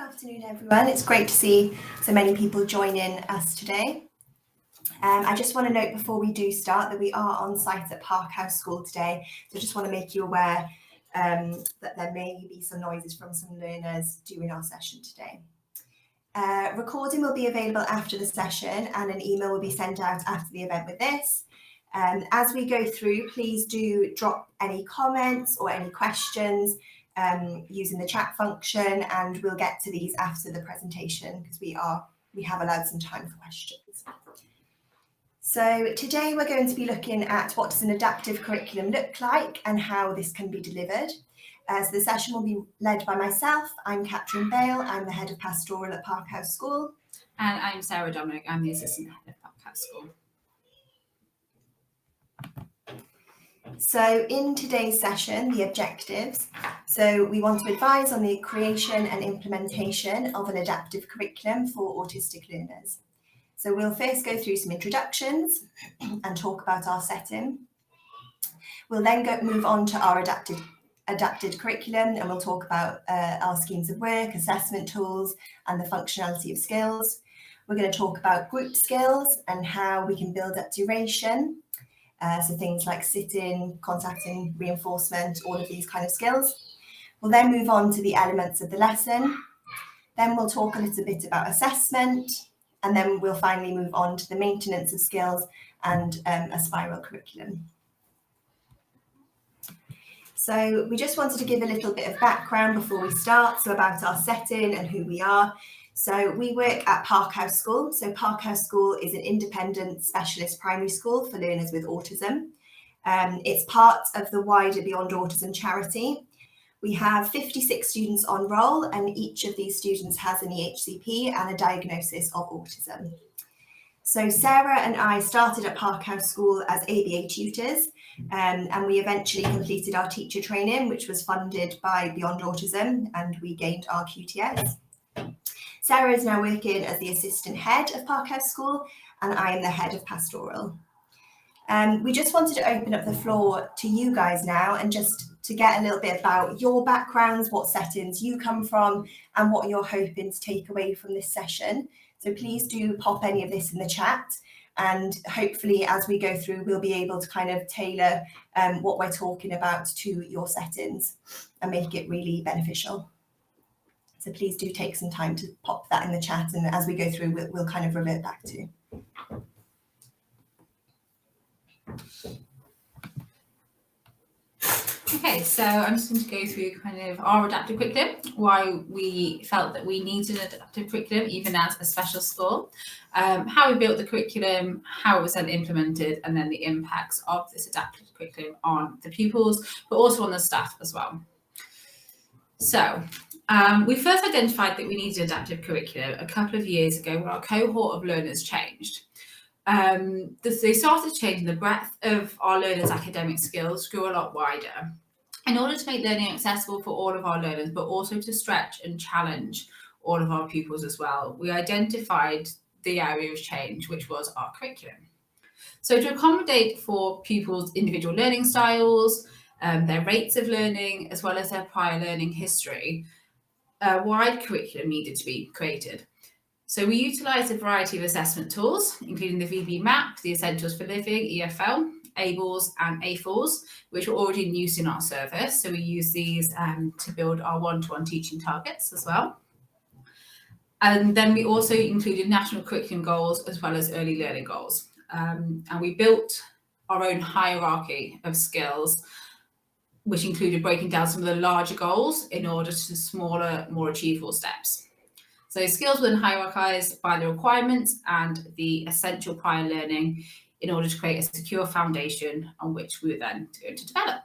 afternoon, everyone. It's great to see so many people joining us today. I just want to note before we do start that we are on site at Parkhouse School today. So I just want to make you aware that there may be some noises from some learners during our session today. Recording will be available after the session and an email will be sent out after the event with this. As we go through, please do drop any comments or any questions using the chat function, and we'll get to these after the presentation because we have allowed some time for questions. So today we're going to be looking at what does an adaptive curriculum look like and how this can be delivered. So the session will be led by myself. I'm Catherine Bale. I'm the head of pastoral at Parkhouse School. And I'm Sarah Dominic. I'm the assistant head of Parkhouse School. So in today's session, the objectives. So we want to advise on the creation and implementation of an adaptive curriculum for autistic learners. So we'll first go through some introductions and talk about our setting. We'll then move on to our adapted curriculum, and we'll talk about our schemes of work, assessment tools, and the functionality of skills. We're going to talk about group skills and how we can build up duration. So things like sitting, contacting, reinforcement, all of these kind of skills. We'll then move on to the elements of the lesson. Then we'll talk a little bit about assessment, and then we'll finally move on to the maintenance of skills and a spiral curriculum. So we just wanted to give a little bit of background before we start, so about our setting and who we are. So we work at Parkhouse School. So Parkhouse School is an independent specialist primary school for learners with autism. It's part of the wider Beyond Autism charity. We have 56 students on roll, and each of these students has an EHCP and a diagnosis of autism. So Sarah and I started at Parkhouse School as ABA tutors, and we eventually completed our teacher training, which was funded by Beyond Autism, and we gained our QTS. Sarah is now working as the assistant head of Parkhouse School, and I am the head of pastoral. We just wanted to open up the floor to you guys now and just to get a little bit about your backgrounds, what settings you come from, and what you're hoping to take away from this session. So please do pop any of this in the chat, and hopefully as we go through, we'll be able to kind of tailor what we're talking about to your settings and make it really beneficial. So please do take some time to pop that in the chat, and as we go through, we'll kind of revert back to. Okay, so I'm just going to go through kind of our adaptive curriculum, why we felt that we needed an adaptive curriculum, even as a special school, how we built the curriculum, how it was then implemented, and then the impacts of this adaptive curriculum on the pupils, but also on the staff as well. So we first identified that we needed adaptive curriculum a couple of years ago when our cohort of learners changed. They started changing. The breadth of our learners' academic skills grew a lot wider. In order to make learning accessible for all of our learners, but also to stretch and challenge all of our pupils as well, we identified the area of change, which was our curriculum. So to accommodate for pupils' individual learning styles, their rates of learning, as well as their prior learning history, a wide curriculum needed to be created. So we utilised a variety of assessment tools, including the VB Map, the Essentials for Living, EFL, ABLES and AFLs, which were already in use in our service. So we use these to build our one-to-one teaching targets as well. And then we also included national curriculum goals as well as early learning goals. And we built our own hierarchy of skills, which included breaking down some of the larger goals in order to smaller, more achievable steps. So skills were then hierarchized by the requirements and the essential prior learning in order to create a secure foundation on which we were then going to develop.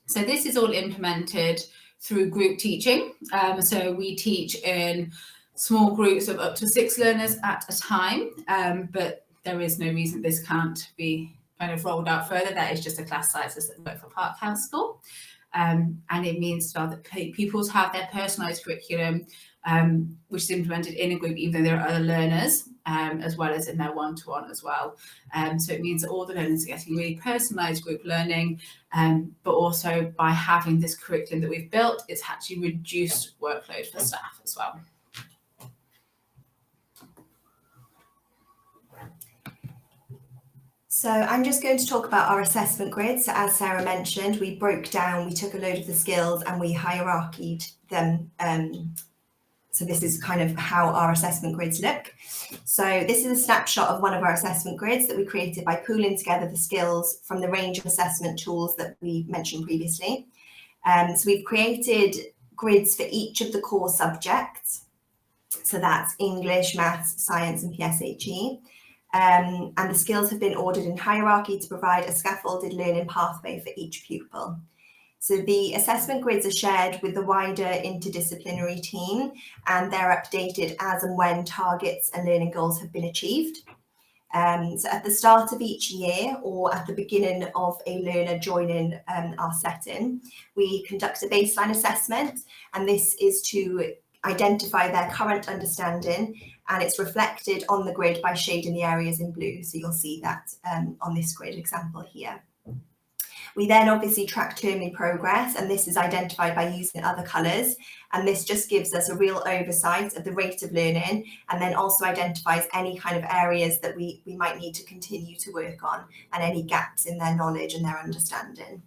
So this is all implemented through group teaching. So we teach in small groups of up to 6 learners at a time, but there is no reason this can't be kind of rolled out further. That is just the class sizes that work for Parkhouse School. And it means as well that pupils have their personalised curriculum, which is implemented in a group, even though there are other learners, as well as in their one-to-one as well. So it means that all the learners are getting really personalised group learning, but also by having this curriculum that we've built, it's actually reduced workload for staff as well. So I'm just going to talk about our assessment grid. So as Sarah mentioned, we took a load of the skills and we hierarchied them. So this is kind of how our assessment grids look. So this is a snapshot of one of our assessment grids that we created by pooling together the skills from the range of assessment tools that we mentioned previously. So we've created grids for each of the core subjects. So that's English, Maths, Science and PSHE. And the skills have been ordered in hierarchy to provide a scaffolded learning pathway for each pupil. So the assessment grids are shared with the wider interdisciplinary team, and they're updated as and when targets and learning goals have been achieved. So at the start of each year or at the beginning of a learner joining our setting, we conduct a baseline assessment, and this is to identify their current understanding, and it's reflected on the grid by shading the areas in blue. So you'll see that on this grid example here. We then obviously track terming progress, and this is identified by using other colours, and this just gives us a real oversight of the rate of learning, and then also identifies any kind of areas that we might need to continue to work on and any gaps in their knowledge and their understanding.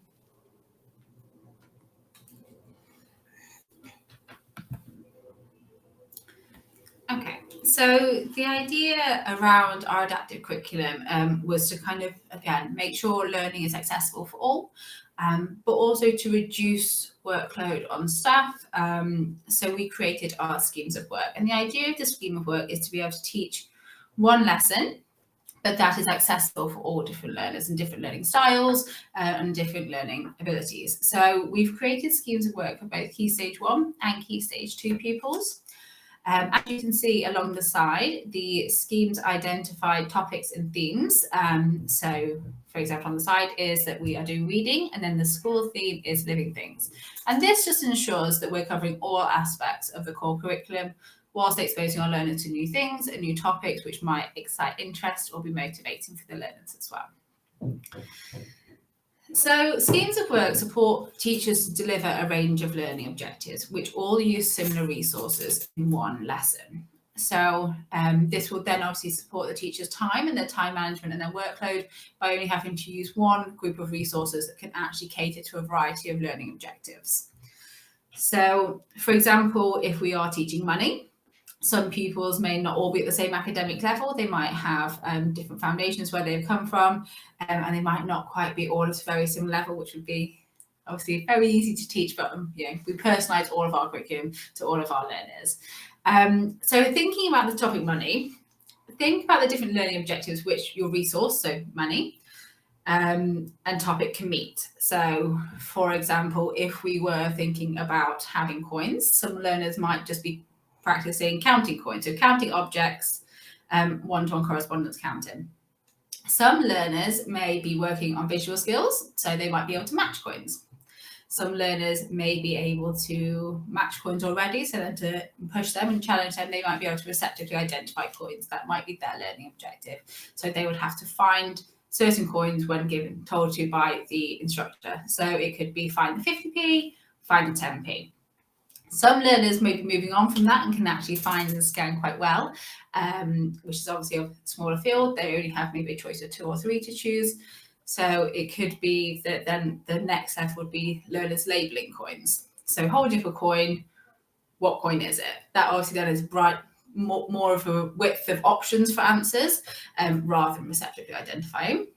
Okay, so the idea around our adaptive curriculum was to kind of, again, make sure learning is accessible for all, but also to reduce workload on staff. So we created our schemes of work. And the idea of the scheme of work is to be able to teach one lesson, but that is accessible for all different learners and different learning styles and different learning abilities. So we've created schemes of work for both Key Stage 1 and Key Stage 2 pupils. As you can see along the side, the schemes identify topics and themes. So, for example, on the side is that we are doing reading, and then the school theme is living things. And this just ensures that we're covering all aspects of the core curriculum, whilst exposing our learners to new things and new topics which might excite interest or be motivating for the learners as well. So schemes of work support teachers to deliver a range of learning objectives, which all use similar resources in one lesson. So this will then obviously support the teacher's time and their time management and their workload by only having to use one group of resources that can actually cater to a variety of learning objectives. So, for example, if we are teaching money, some pupils may not all be at the same academic level. They might have different foundations where they've come from, and they might not quite be all at a very similar level, which would be obviously very easy to teach, but we personalise all of our curriculum to all of our learners. So thinking about the topic money, think about the different learning objectives which your resource, so money, and topic can meet. So, for example, if we were thinking about having coins, some learners might just be practicing counting coins, so counting objects, one-to-one correspondence counting. Some learners may be working on visual skills, so they might be able to match coins. Some learners may be able to match coins already, so then to push them and challenge them, they might be able to receptively identify coins. That might be their learning objective. So they would have to find certain coins when told to by the instructor. So it could be find the 50p, find the 10p. Some learners may be moving on from that and can actually find and scan quite well, which is obviously a smaller field. They only have maybe a choice of 2 or 3 to choose. So it could be that then the next level would be learners labeling coins. So holding up a coin, what coin is it? That obviously then is more of a width of options for answers rather than receptively identifying.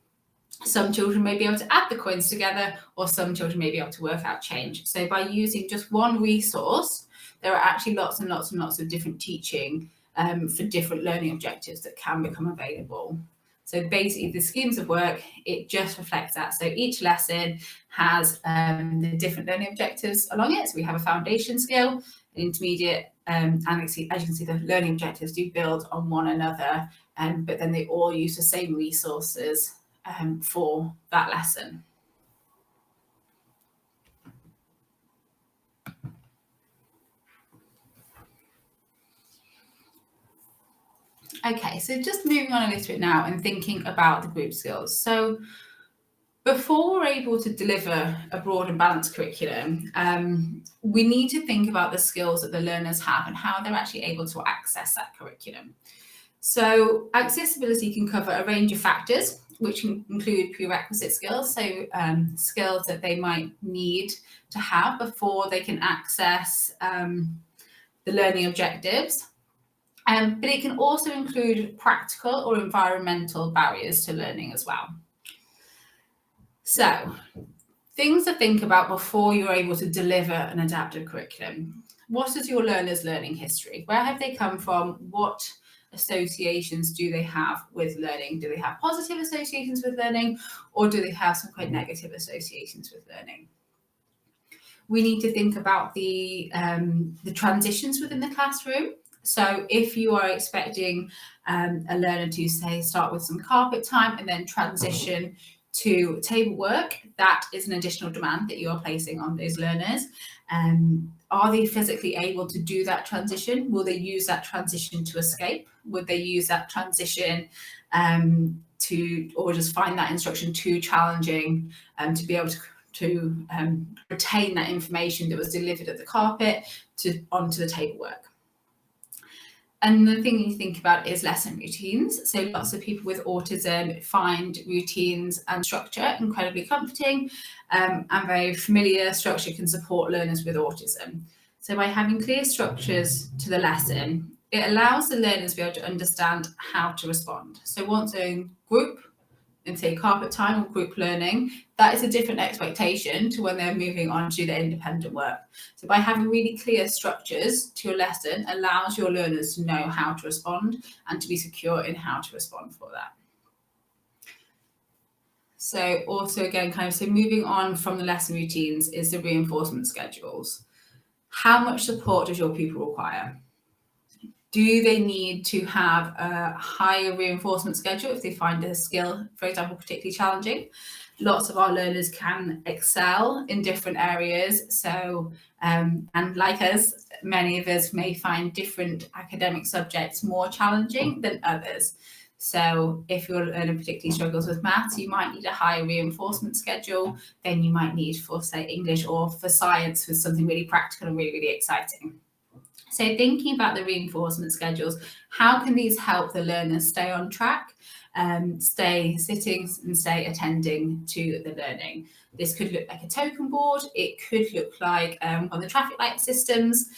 Some children may be able to add the coins together, or some children may be able to work out change. So by using just one resource, there are actually lots and lots and lots of different teaching for different learning objectives that can become available. So basically the schemes of work, it just reflects that. So each lesson has the different learning objectives along it. So we have a foundation skill, an intermediate, and as you can see, the learning objectives do build on one another, but then they all use the same resources for that lesson. Okay, so just moving on a little bit now and thinking about the group skills. So before we're able to deliver a broad and balanced curriculum, we need to think about the skills that the learners have and how they're actually able to access that curriculum. So accessibility can cover a range of factors, which can include prerequisite skills, so skills that they might need to have before they can access the learning objectives. But it can also include practical or environmental barriers to learning as well. So, things to think about before you're able to deliver an adaptive curriculum. What is your learners' learning history? Where have they come from? What associations do they have with learning? Do they have positive associations with learning, or do they have some quite negative associations with learning? We need to think about the transitions within the classroom. So if you are expecting a learner to, say, start with some carpet time and then transition to table work, that is an additional demand that you are placing on those learners. Are they physically able to do that transition? Will they use that transition to escape? Would they use that transition or just find that instruction too challenging to be able to retain that information that was delivered at the carpet onto the table work? And the thing you think about is lesson routines. So lots of people with autism find routines and structure incredibly comforting, and very familiar. Structure can support learners with autism. So by having clear structures to the lesson, it allows the learners to be able to understand how to respond. So once they're in group, in say carpet time or group learning, that is a different expectation to when they're moving on to their independent work. So by having really clear structures to your lesson allows your learners to know how to respond and to be secure in how to respond for that. So also again, so moving on from the lesson routines is the reinforcement schedules. How much support does your pupil require? Do they need to have a higher reinforcement schedule if they find a skill, for example, particularly challenging? Lots of our learners can excel in different areas. So, and like us, many of us may find different academic subjects more challenging than others. So if your learner particularly struggles with maths, you might need a higher reinforcement schedule than you might need for, say, English or for science, with something really practical and really, really exciting. So thinking about the reinforcement schedules, how can these help the learners stay on track, stay sitting and stay attending to the learning? This could look like a token board. It could look like one of the traffic light systems,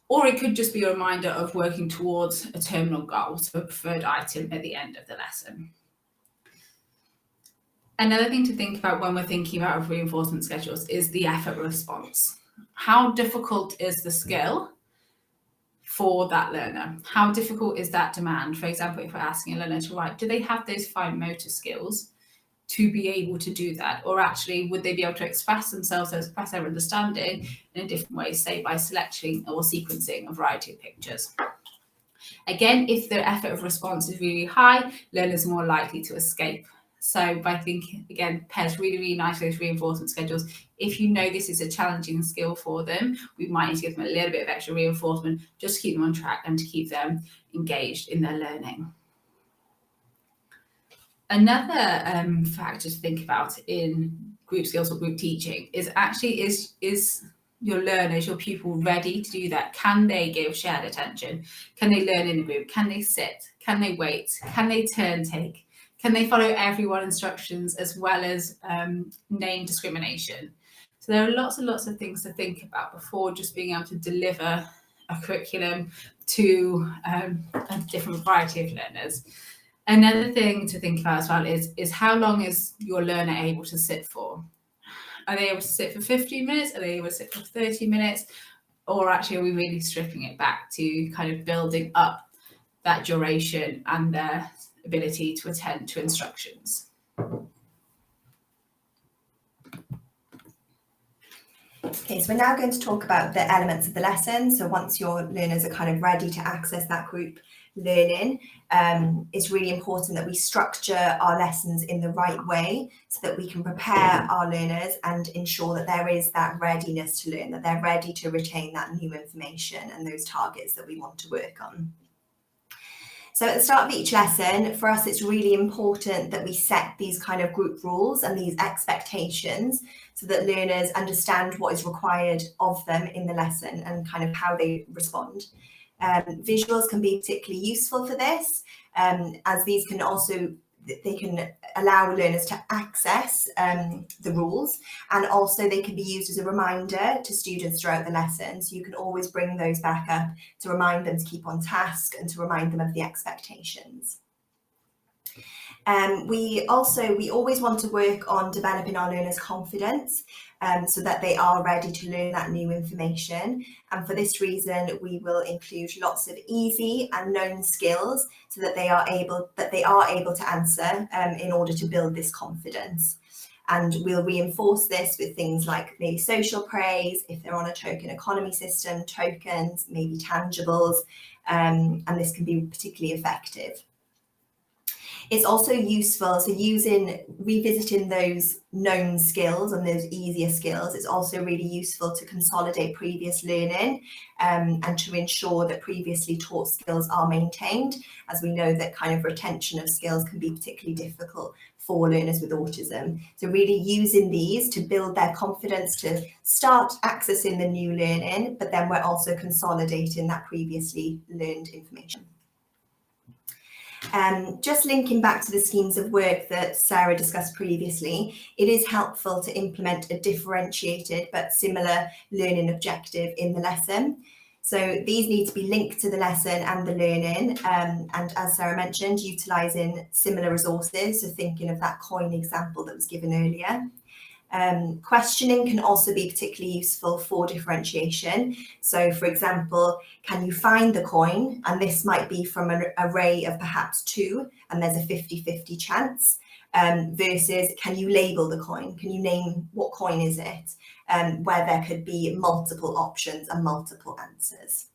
or it could just be a reminder of working towards a terminal goal, so a preferred item at the end of the lesson. Another thing to think about when we're thinking about reinforcement schedules is the effort response. How difficult is the skill for that learner? How difficult is that demand? For example, if we're asking a learner to write, do they have those fine motor skills to be able to do that? Or actually, would they be able to express themselves, express their understanding in a different way, say by selecting or sequencing a variety of pictures? Again, if the effort of response is really high, learners are more likely to escape. So by thinking, again, pairs really, really nicely with reinforcement schedules. If you know this is a challenging skill for them, we might need to give them a little bit of extra reinforcement just to keep them on track and to keep them engaged in their learning. Another factor to think about in group skills or group teaching is actually is your learners, your pupil ready to do that? Can they give shared attention? Can they learn in a group? Can they sit? Can they wait? Can they turn take? Can they follow everyone's instructions as well as name discrimination? So there are lots and lots of things to think about before just being able to deliver a curriculum to a different variety of learners. Another thing to think about as well is how long is your learner able to sit for? Are they able to sit for 15 minutes? Are they able to sit for 30 minutes? Or actually, are we really stripping it back to kind of building up that duration and their ability to attend to instructions? Okay, so we're now going to talk about the elements of the lesson. So once your learners are kind of ready to access that group learning, it's really important that we structure our lessons in the right way so that we can prepare our learners and ensure that there is that readiness to learn, that they're ready to retain that new information and those targets that we want to work on. So at the start of each lesson, for us, it's really important that we set these kind of group rules and these expectations so that learners understand what is required of them in the lesson and kind of how they respond. Visuals can be particularly useful for this, as these can also, they can allow learners to access the rules, and also they can be used as a reminder to students throughout the lesson. So you can always bring those back up to remind them to keep on task and to remind them of the expectations. We always want to work on developing our learners' confidence so that they are ready to learn that new information. And for this reason, we will include lots of easy and known skills so that they are able to answer in order to build this confidence. And we'll reinforce this with things like maybe social praise, if they're on a token economy system, tokens, maybe tangibles, and this can be particularly effective. It's also useful, so revisiting those known skills and those easier skills, it's also really useful to consolidate previous learning and to ensure that previously taught skills are maintained, as we know that kind of retention of skills can be particularly difficult for learners with autism. So really using these to build their confidence to start accessing the new learning, but then we're also consolidating that previously learned information. Just linking back to the schemes of work that Sarah discussed previously, it is helpful to implement a differentiated but similar learning objective in the lesson. So these need to be linked to the lesson and the learning, and as Sarah mentioned, utilising similar resources, so thinking of that coin example that was given earlier. Questioning can also be particularly useful for differentiation. So for example, can you find the coin? And this might be from an array of perhaps 2, and there's a 50-50 chance, versus can you label the coin? Can you name what coin is it? Where there could be multiple options and multiple answers.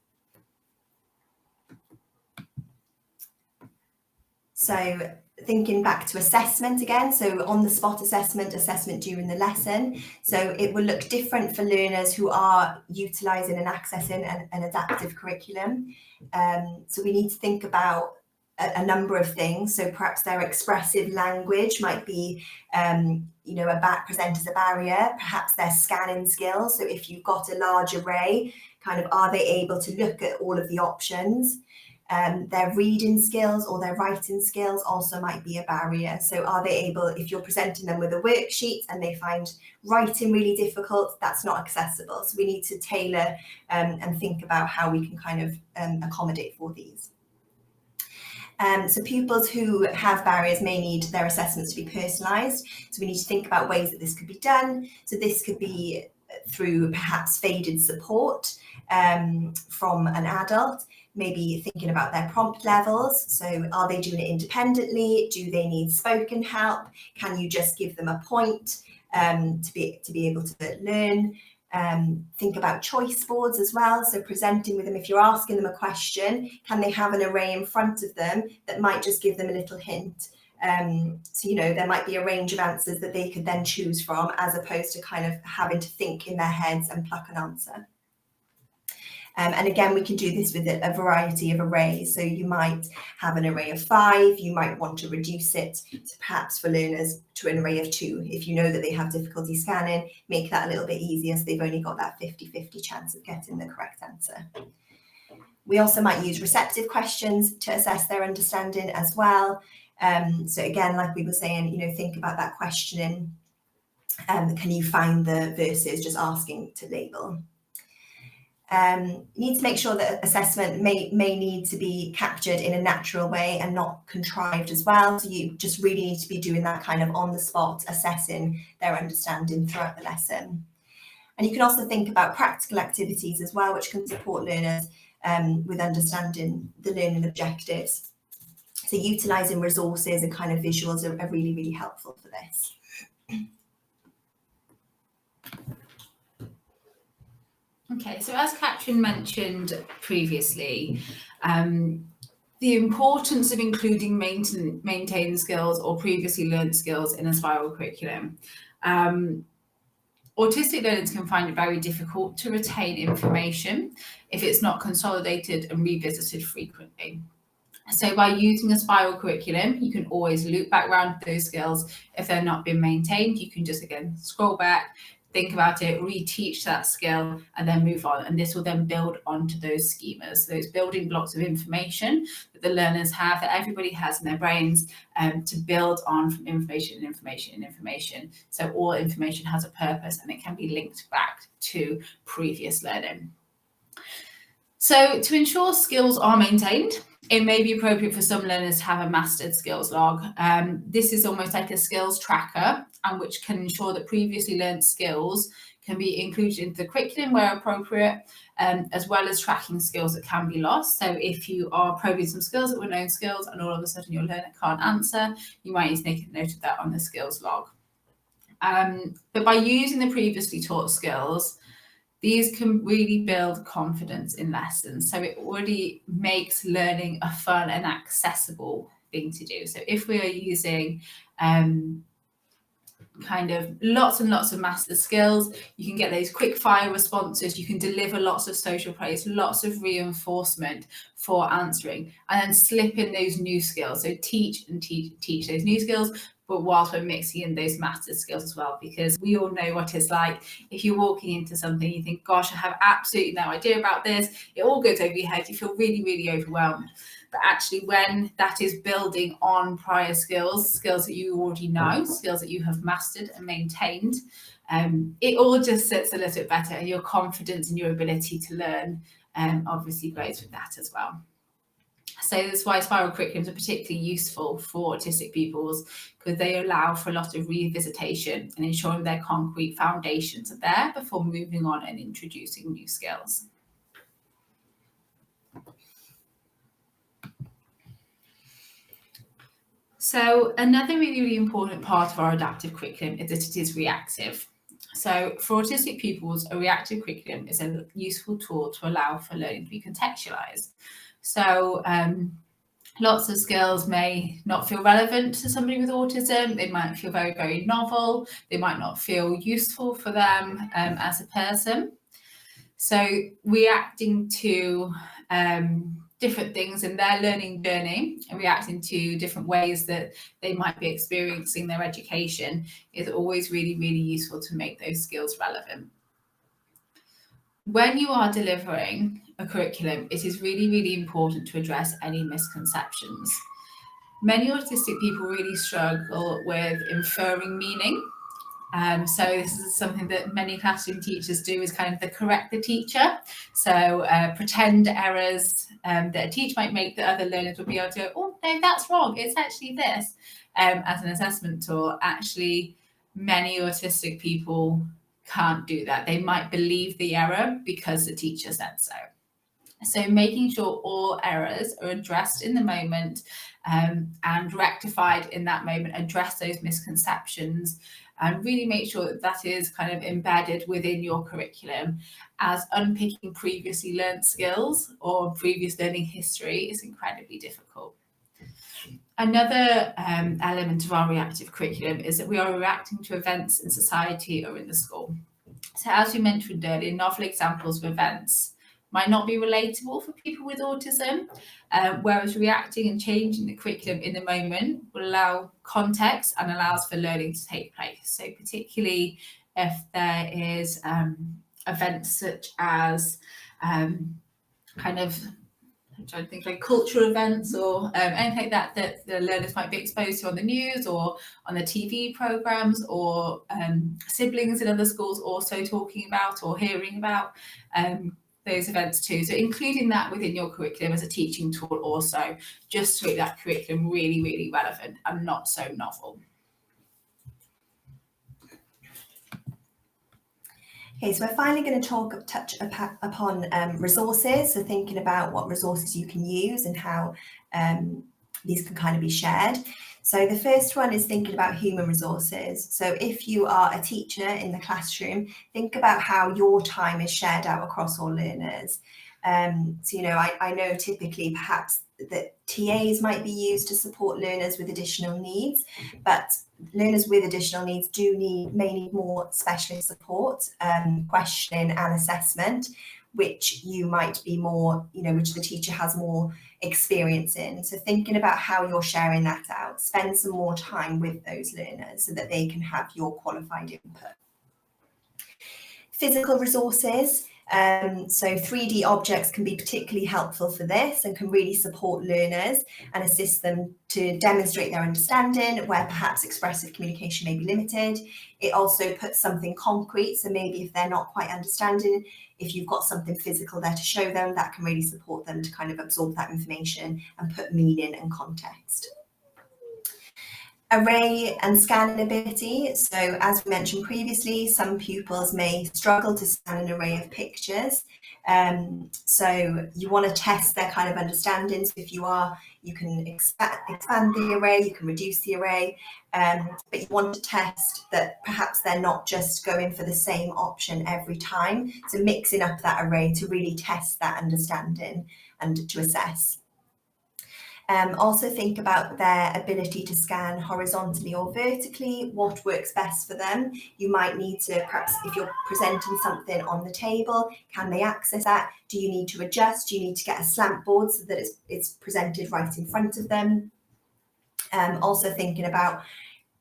So thinking back to assessment again, so on the spot assessment during the lesson. So it will look different for learners who are utilising and accessing an adaptive curriculum. So we need to think about a number of things. So perhaps their expressive language might be, present as a barrier, perhaps their scanning skills. So if you've got a large array, kind of are they able to look at all of the options? Their reading skills or their writing skills also might be a barrier. So are they able, if you're presenting them with a worksheet and they find writing really difficult, that's not accessible. So we need to tailor and think about how we can kind of accommodate for these. So pupils who have barriers may need their assessments to be personalised. So we need to think about ways that this could be done. So this could be through perhaps faded support from an adult, maybe thinking about their prompt levels. So are they doing it independently? Do they need spoken help? Can you just give them a point to be able to learn? Think about choice boards as well. So presenting with them, if you're asking them a question, can they have an array in front of them that might just give them a little hint? So, there might be a range of answers that they could then choose from, as opposed to kind of having to think in their heads and pluck an answer. And again, we can do this with a variety of arrays. So you might have an array of 5, you might want to reduce it to perhaps for learners to an array of 2. If you know that they have difficulty scanning, make that a little bit easier so they've only got that 50-50 chance of getting the correct answer. We also might use receptive questions to assess their understanding as well. So again, like we were saying, think about that questioning. Can you find the versus just asking to label? You need to make sure that assessment may need to be captured in a natural way and not contrived as well. So you just really need to be doing that kind of on the spot, assessing their understanding throughout the lesson. And you can also think about practical activities as well, which can support learners with understanding the learning objectives. So utilising resources and kind of visuals are really, really helpful for this. Okay, so as Katrin mentioned previously, the importance of including maintained skills or previously learned skills in a spiral curriculum. Autistic learners can find it very difficult to retain information if it's not consolidated and revisited frequently. So by using a spiral curriculum, you can always loop back around those skills. If they're not being maintained, you can just, again, scroll back, think about it, reteach that skill, and then move on. And this will then build onto those schemas, those building blocks of information that the learners have, that everybody has in their brains, to build on from information and information and information. So all information has a purpose, and it can be linked back to previous learning. So to ensure skills are maintained, it may be appropriate for some learners to have a mastered skills log. This is almost like a skills tracker, and which can ensure that previously learned skills can be included into the curriculum where appropriate, as well as tracking skills that can be lost. So if you are probing some skills that were known skills and all of a sudden your learner can't answer, you might need to make a note of that on the skills log. But by using the previously taught skills, these can really build confidence in lessons. So it already makes learning a fun and accessible thing to do. So if we are using kind of lots and lots of master skills, you can get those quick fire responses, you can deliver lots of social praise, lots of reinforcement for answering, and then slip in those new skills. So teach those new skills, but whilst we're mixing in those master skills as well, because we all know what it's like. If you're walking into something, you think, gosh, I have absolutely no idea about this. It all goes over your head. You feel really, really overwhelmed. But actually, when that is building on prior skills that you already know, skills that you have mastered and maintained, it all just sits a little bit better, and your confidence and your ability to learn obviously grows with that as well. So that's why spiral curriculums are particularly useful for autistic pupils, because they allow for a lot of revisitation and ensuring their concrete foundations are there before moving on and introducing new skills. So another really, really important part of our adaptive curriculum is that it is reactive. So for autistic pupils, a reactive curriculum is a useful tool to allow for learning to be contextualised. So lots of skills may not feel relevant to somebody with autism. They might feel very, very novel. They might not feel useful for them as a person. So reacting to different things in their learning journey and reacting to different ways that they might be experiencing their education is always really, really useful to make those skills relevant. When you are delivering a curriculum, it is really, really important to address any misconceptions. Many autistic people really struggle with inferring meaning. So this is something that many classroom teachers do, is kind of the correct the teacher. So pretend errors that a teacher might make that other learners would be able to go, oh, no, that's wrong. It's actually this, as an assessment tool. Actually, many autistic people can't do that. They might believe the error because the teacher said so. So making sure all errors are addressed in the moment and rectified in that moment, address those misconceptions, and really make sure that that is kind of embedded within your curriculum, as unpicking previously learned skills or previous learning history is incredibly difficult. Another element of our reactive curriculum is that we are reacting to events in society or in the school. So as we mentioned earlier, novel examples of events might not be relatable for people with autism, whereas reacting and changing the curriculum in the moment will allow context and allows for learning to take place. So particularly if there is events such as kind of, I'm trying to think, like cultural events or anything like that that the learners might be exposed to on the news or on the TV programs, or siblings in other schools also talking about or hearing about those events too. So including that within your curriculum as a teaching tool also, just to make that curriculum really, really relevant and not so novel. Okay, so we're finally going to touch upon resources. So thinking about what resources you can use and how these can kind of be shared. So the first one is thinking about human resources. So if you are a teacher in the classroom, think about how your time is shared out across all learners. So, you know, I know typically perhaps that TAs might be used to support learners with additional needs, but learners with additional needs may need more specialist support, questioning and assessment, which you might be more, which the teacher has more experience in. So thinking about how you're sharing that out, spend some more time with those learners so that they can have your qualified input. Physical resources. So 3D objects can be particularly helpful for this and can really support learners and assist them to demonstrate their understanding where perhaps expressive communication may be limited. It also puts something concrete, so maybe if they're not quite understanding, if you've got something physical there to show them, that can really support them to kind of absorb that information and put meaning and context. Array and scanning ability. So as we mentioned previously, some pupils may struggle to scan an array of pictures. So you want to test their kind of understanding. So if you are, you can expand the array, you can reduce the array, but you want to test that perhaps they're not just going for the same option every time. So mixing up that array to really test that understanding and to assess. Also think about their ability to scan horizontally or vertically, what works best for them. You might need to, perhaps if you're presenting something on the table, can they access that? Do you need to adjust? Do you need to get a slant board so that it's presented right in front of them? Also thinking about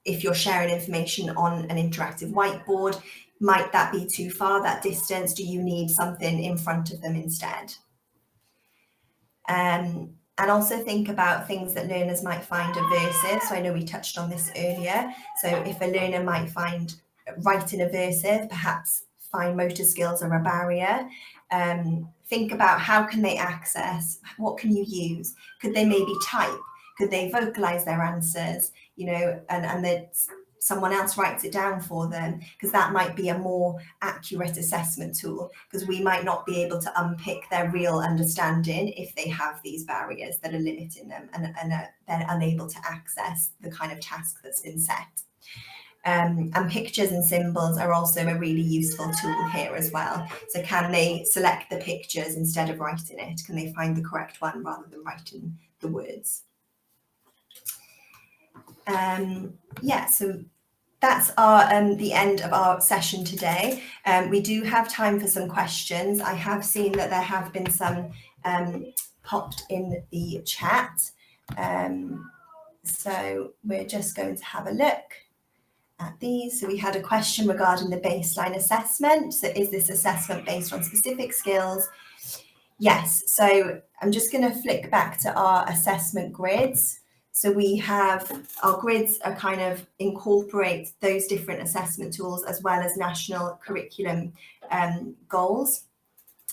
if you're sharing information on an interactive whiteboard, might that be too far, that distance? Do you need something in front of them instead? And also think about things that learners might find aversive. So I know we touched on this earlier. So if a learner might find writing aversive, perhaps fine motor skills are a barrier. Think about how can they access, what can you use? Could they maybe type? Could they vocalize their answers? And that someone else writes it down for them, because that might be a more accurate assessment tool, because we might not be able to unpick their real understanding if they have these barriers that are limiting them and they're unable to access the kind of task that's been set. And pictures and symbols are also a really useful tool here as well. So can they select the pictures instead of writing it? Can they find the correct one rather than writing the words? So that's the end of our session today. We do have time for some questions. I have seen that there have been some popped in the chat. So we're just going to have a look at these. So we had a question regarding the baseline assessment. So is this assessment based on specific skills? Yes. So I'm just going to flick back to our assessment grids. So we have our grids are kind of incorporate those different assessment tools as well as national curriculum goals.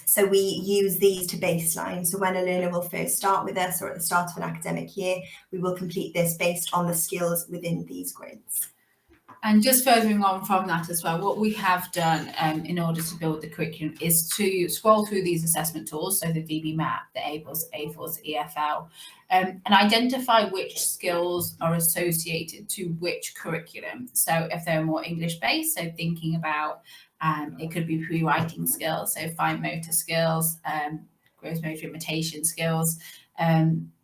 So we use these to baseline. So when a learner will first start with us or at the start of an academic year, we will complete this based on the skills within these grids. And just furthering on from that as well, what we have done in order to build the curriculum is to scroll through these assessment tools, so the VB Map, the AFOS, EFL, and identify which skills are associated to which curriculum. So if they're more English-based, so thinking about it could be pre-writing skills, so fine motor skills, gross motor imitation skills,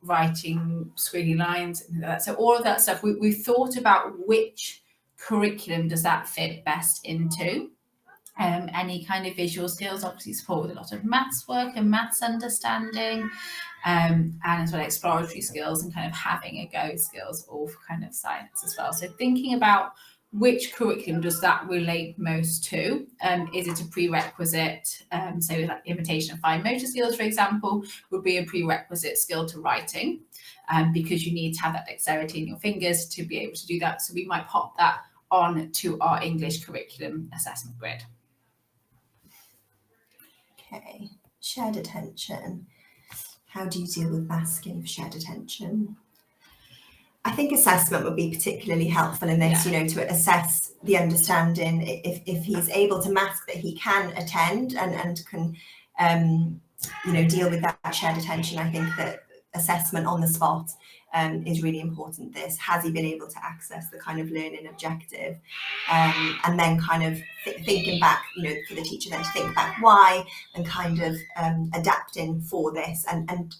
writing squiggly lines, so all of that stuff. We've thought about which curriculum does that fit best into. Any kind of visual skills obviously support with a lot of maths work and maths understanding, and as well exploratory skills and kind of having a go skills, all for kind of science as well. So thinking about which curriculum does that relate most to? Is it a prerequisite? So like imitation of fine motor skills, for example, would be a prerequisite skill to writing, because you need to have that dexterity in your fingers to be able to do that. So we might pop that on to our English curriculum assessment grid. Okay, shared attention. How do you deal with masking of shared attention? I think assessment would be particularly helpful in this, to assess the understanding. If he's able to mask that he can attend and can, deal with that shared attention, I think that assessment on the spot is really important. Has he been able to access the kind of learning objective? And then kind of thinking back, for the teacher then to think back why and kind of adapting for this and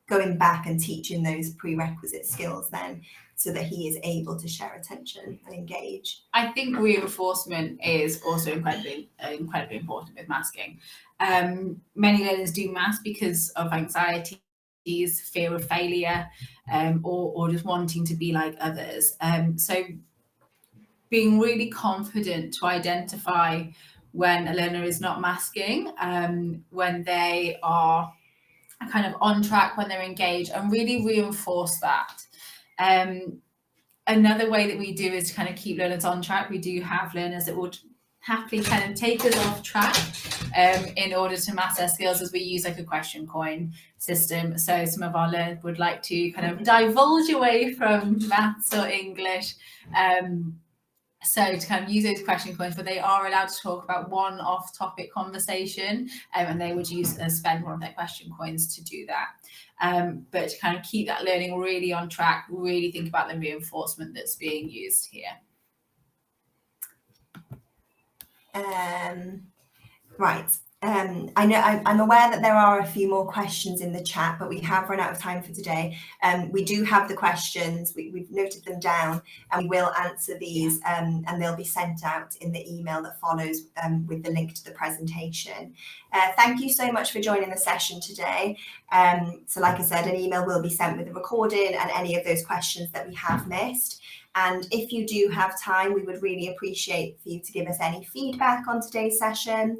going back and teaching those prerequisite skills then so that he is able to share attention and engage. I think reinforcement is also incredibly important with masking. Many learners do maths because of anxieties, fear of failure, or just wanting to be like others. So being really confident to identify when a learner is not masking, when they are kind of on track, when they're engaged, and really reinforce that. Another way that we do is to kind of keep learners on track. We do have learners that would happily kind of take us off track in order to mass their skills, as we use like a question coin system. So some of our learners would like to kind of divulge away from maths or English. So to kind of use those question coins, but they are allowed to talk about one off-topic conversation, and they would spend one of their question coins to do that. But to kind of keep that learning really on track, really think about the reinforcement that's being used here. Right. I know I'm aware that there are a few more questions in the chat, but we have run out of time for today. We do have the questions, we've noted them down, and we will answer these, and they'll be sent out in the email that follows with the link to the presentation. Thank you so much for joining the session today. So like I said, an email will be sent with the recording and any of those questions that we have missed. And if you do have time, we would really appreciate for you to give us any feedback on today's session.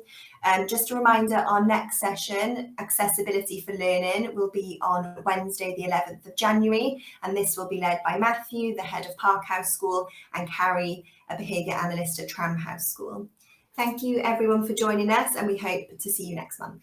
Just a reminder, our next session, Accessibility for Learning, will be on Wednesday, the 11th of January, and this will be led by Matthew, the head of Park House School, and Carrie, a behaviour analyst at Tram House School. Thank you everyone for joining us, and we hope to see you next month.